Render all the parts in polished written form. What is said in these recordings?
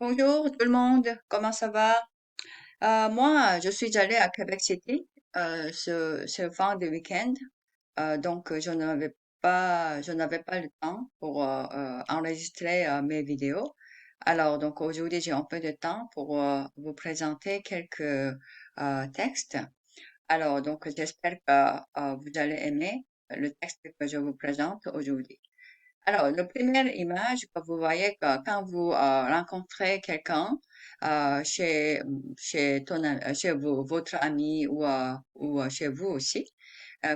Bonjour tout le monde, comment ça va? Moi, je suis allée à Québec City ce fin de week-end, donc je n'avais pas le temps pour enregistrer mes vidéos. Alors, donc aujourd'hui, j'ai un peu de temps pour vous présenter quelques textes. Alors, donc j'espère que vous allez aimer le texte que je vous présente aujourd'hui. Alors, la première image que vous voyez quand vous rencontrez quelqu'un chez chez vous, votre ami ou chez vous aussi,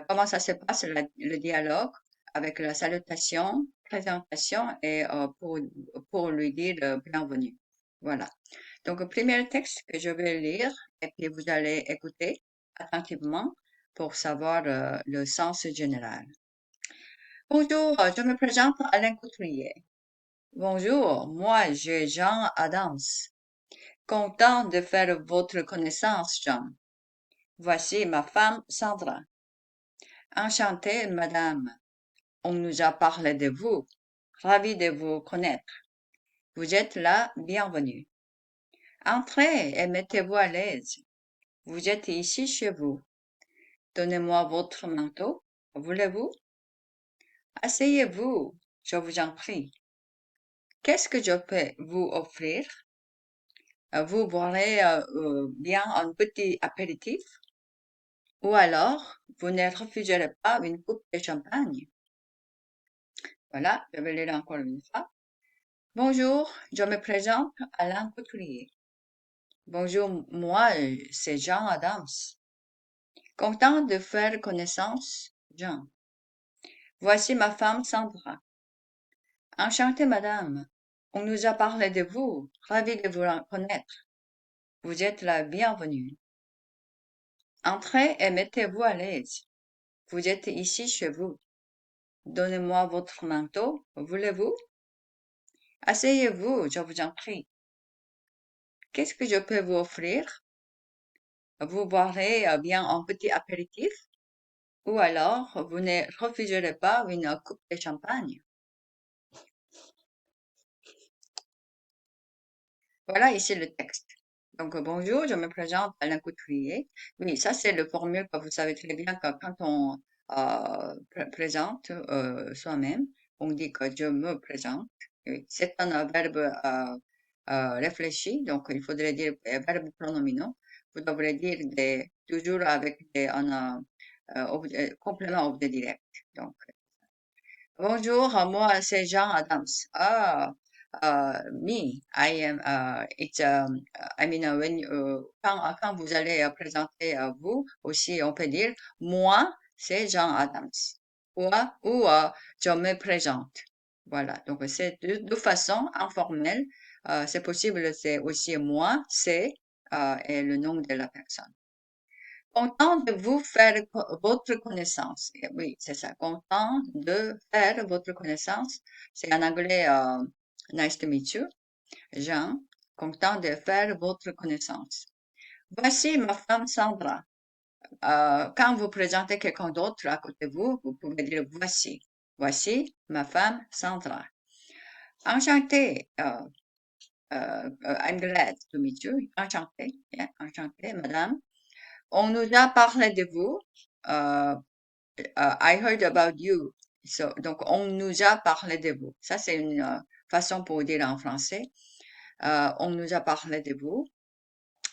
comment ça se passe le dialogue avec la salutation, présentation et pour lui dire bienvenue. Voilà. Donc, le premier texte que je vais lire et puis vous allez écouter attentivement pour savoir le sens général. Bonjour, je me présente Alain Couturier. Bonjour, moi je Jean Adams. Content de faire votre connaissance, Jean. Voici ma femme Sandra. Enchantée, madame. On nous a parlé de vous. Ravi de vous connaître. Vous êtes la bienvenue. Entrez et mettez-vous à l'aise. Vous êtes ici chez vous. Donnez-moi votre manteau. Voulez-vous? Asseyez-vous, je vous en prie. Qu'est-ce que je peux vous offrir? Vous boirez bien un petit apéritif ou alors vous ne refuserez pas une coupe de champagne. Voilà, je vais lire encore une fois. Bonjour, je me présente Alain Couturier. Bonjour, moi, c'est Jean Adams. Content de faire connaissance, Jean. Voici ma femme Sandra. Enchantée, madame. On nous a parlé de vous. Ravi de vous connaître. Vous êtes la bienvenue. Entrez et mettez-vous à l'aise. Vous êtes ici chez vous. Donnez-moi votre manteau, voulez-vous? Asseyez-vous, je vous en prie. Qu'est-ce que je peux vous offrir? Vous boirez bien un petit apéritif ou alors vous ne refuserez pas une coupe de champagne. Voilà ici le texte. Donc, bonjour, je me présente Alain Couturier. Oui, ça c'est le formule que vous savez très bien que quand on présente soi-même, on dit que je me présente. Oui, c'est un verbe réfléchi, donc il faudrait dire verbe pronominaux. Vous devrez dire toujours avec complément objet direct. Donc, bonjour, moi c'est Jean Adams. Me, I am, I mean, quand vous allez présenter vous aussi, on peut dire, moi, c'est Jean Adams. Ou je me présente. Voilà. Donc, c'est de façon informelle. C'est possible, c'est aussi moi, c'est, et le nom de la personne. Content de vous faire votre connaissance. Oui, c'est ça. Content de faire votre connaissance. C'est en anglais, nice to meet you. Jean, content de faire votre connaissance. Voici ma femme Sandra. Quand vous présentez quelqu'un d'autre à côté de vous, vous pouvez dire voici. Voici ma femme Sandra. Enchanté. I'm glad to meet you. Enchanté. Yeah, enchanté, madame. On nous a parlé de vous. Euh, I heard about you. Donc, on nous a parlé de vous. Ça, c'est une façon pour dire en français. On nous a parlé de vous.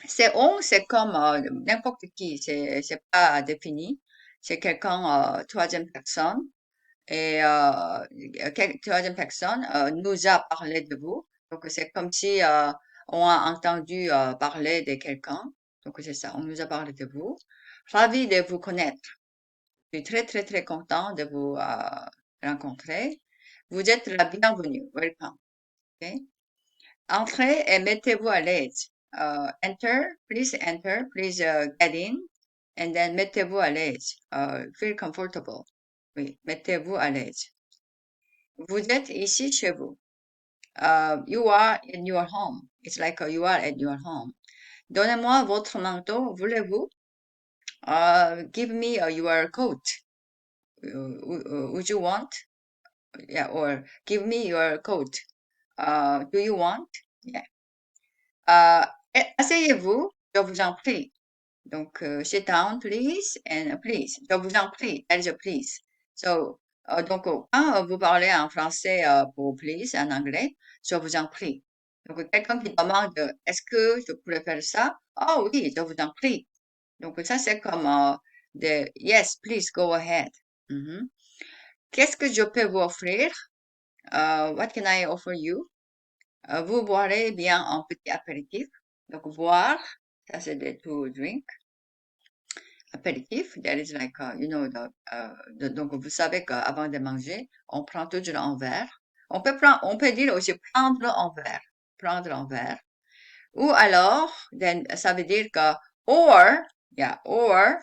C'est comme n'importe qui. C'est pas défini. C'est quelqu'un, troisième personne. Et troisième personne nous a parlé de vous. Donc, c'est comme si on a entendu parler de quelqu'un. Donc, c'est ça. On nous a parlé de vous. Ravi de vous connaître. Je suis très, très, très content de vous rencontrer. Vous êtes la bienvenue. Welcome. OK? Entrez et mettez-vous à l'aise. Enter, please get in, and then mettez-vous à l'aise. Feel comfortable. Oui, mettez-vous à l'aise. Vous êtes ici chez vous. You are in your home. It's like you are at your home. Donnez-moi votre manteau, voulez-vous? Give me your coat. Would you want? Yeah, or give me your coat. Do you want? Yeah. Euh, asseyez-vous, je vous en prie. Donc, sit down, please, and please. Je vous en prie. That is a please. So, donc, quand vous parlez en français pour please, en anglais, je vous en prie. Donc, quelqu'un qui demande, est-ce que je pourrais faire ça? Oh oui, je vous en prie. Donc, ça, c'est comme yes, please, go ahead. Mhm. Qu'est-ce que je peux vous offrir? What can I offer you? Vous boirez bien un petit apéritif. Donc, boire, ça, c'est to drink. Apéritif, that is like, donc vous savez qu'avant de manger, on prend toujours un verre. On peut dire aussi prendre un verre. Ou alors, then, ça veut dire que, or, or,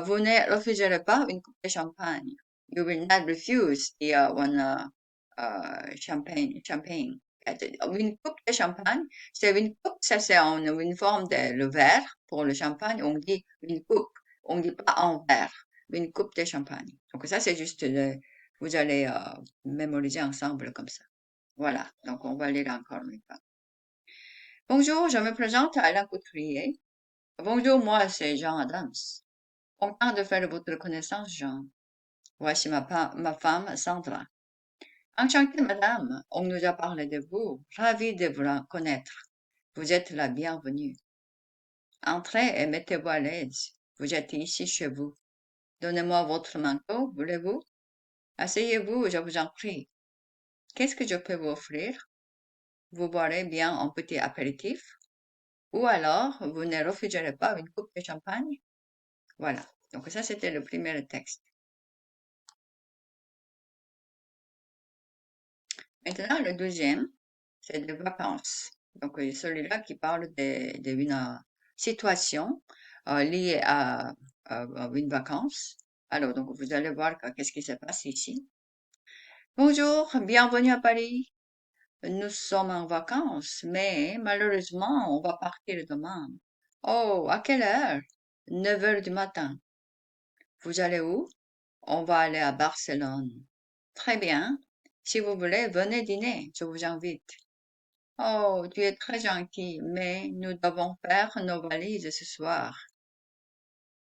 vous ne refuserez pas une coupe de champagne. You will not refuse the champagne. Une coupe de champagne, c'est une coupe, ça c'est une forme de le verre. Pour le champagne, on dit une coupe. On dit pas un verre. Une coupe de champagne. Donc ça, c'est juste vous allez mémoriser ensemble comme ça. Voilà. Donc on va lire encore une fois. Bonjour, je me présente à Alain Couturier. Bonjour, moi c'est Jean Adams. Content de faire votre connaissance, Jean. Voici ma femme, Sandra. Enchantée, madame. On nous a parlé de vous. Ravi de vous connaître. Vous êtes la bienvenue. Entrez et mettez-vous à l'aise. Vous êtes ici chez vous. Donnez-moi votre manteau, voulez-vous? Asseyez-vous, je vous en prie. Qu'est-ce que je peux vous offrir? Vous boirez bien un petit apéritif? Ou alors, vous ne refuserez pas une coupe de champagne? Voilà. Donc ça, c'était le premier texte. Maintenant, le deuxième, c'est des vacances. Donc, celui-là qui parle d'une situation liée à une vacance. Alors, donc, vous allez voir qu'est-ce qui se passe ici. Bonjour, bienvenue à Paris. Nous sommes en vacances, mais malheureusement, on va partir demain. Oh, à quelle heure? 9 heures du matin. Vous allez où? On va aller à Barcelone. Très bien. Si vous voulez, venez dîner. Je vous invite. Oh, tu es très gentil, mais nous devons faire nos valises ce soir.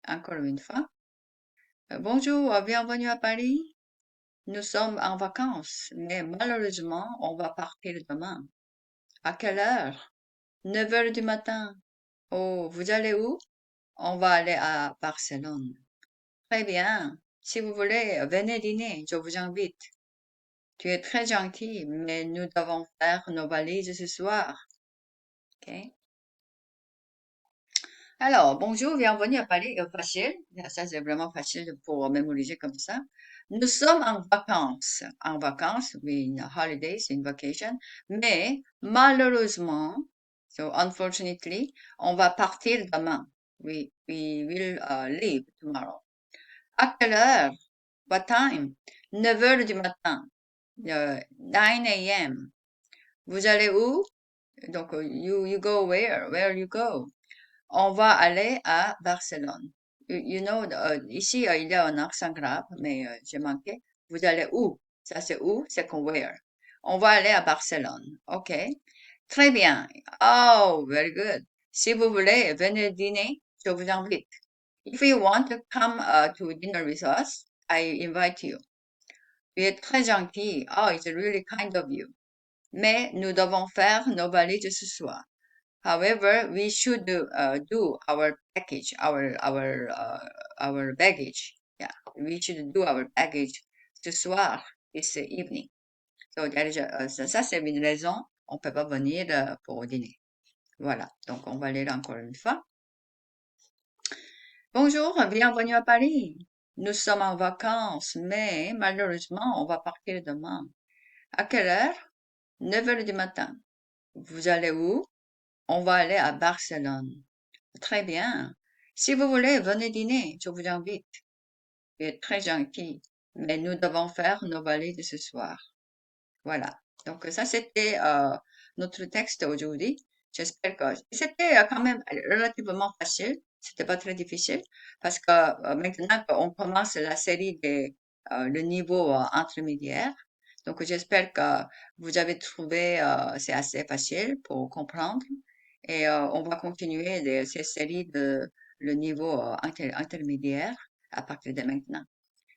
Encore une fois. Bonjour, bienvenue à Paris. Nous sommes en vacances, mais malheureusement, on va partir demain. À quelle heure? 9 heures du matin. Oh, vous allez où? On va aller à Barcelone. Très bien. Si vous voulez, venez dîner, je vous invite. Tu es très gentil, mais nous devons faire nos valises ce soir. OK? Alors, bonjour, bienvenue à Paris. Facile. Ça, c'est vraiment facile pour mémoriser comme ça. Nous sommes en vacances. En vacances, oui, in holidays, in vacation. Mais, malheureusement, so unfortunately, on va partir demain. We will leave tomorrow. À quelle heure? What time? 9 heures du matin. 9 a.m. Vous allez où? Donc, you go where? Where you go? On va aller à Barcelone. You know, ici, il y a un accent grave, mais j'ai manqué. Vous allez où? Ça, c'est où? C'est comme where. On va aller à Barcelone. OK. Très bien. Oh, very good. Si vous voulez, venez dîner. Je vous invite. If you want to come to dinner with us, I invite you. Tu es très gentil. Oh, it's really kind of you. Mais nous devons faire nos valises ce soir. However, we should do our package, our baggage. Yeah, we should do our baggage ce soir, this evening. So that is, ça, c'est une raison. On peut pas venir pour dîner. Voilà. Donc, on va lire encore une fois. Bonjour, bienvenue à Paris. Nous sommes en vacances, mais malheureusement, on va partir demain. À quelle heure? 9 heures du matin. Vous allez où? On va aller à Barcelone. Très bien. Si vous voulez, venez dîner, je vous invite. Vous êtes très gentil, mais nous devons faire nos valises ce soir. Voilà. Donc ça, c'était notre texte aujourd'hui. J'espère que c'était quand même relativement facile. C'était pas très difficile parce que maintenant qu'on commence la série le niveau intermédiaire. Donc j'espère que vous avez trouvé c'est assez facile pour comprendre et on va continuer ces séries de le niveau intermédiaire à partir de maintenant.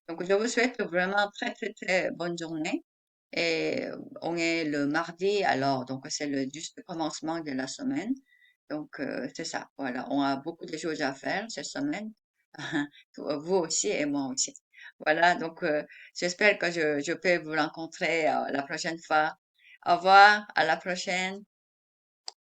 Donc, je vous souhaite vraiment très, très, très bonne journée. Et on est le mardi, alors, donc c'est le juste commencement de la semaine. Donc, c'est ça. Voilà, on a beaucoup de choses à faire cette semaine. Vous aussi et moi aussi. Voilà, donc j'espère que je peux vous rencontrer la prochaine fois. Au revoir, à la prochaine.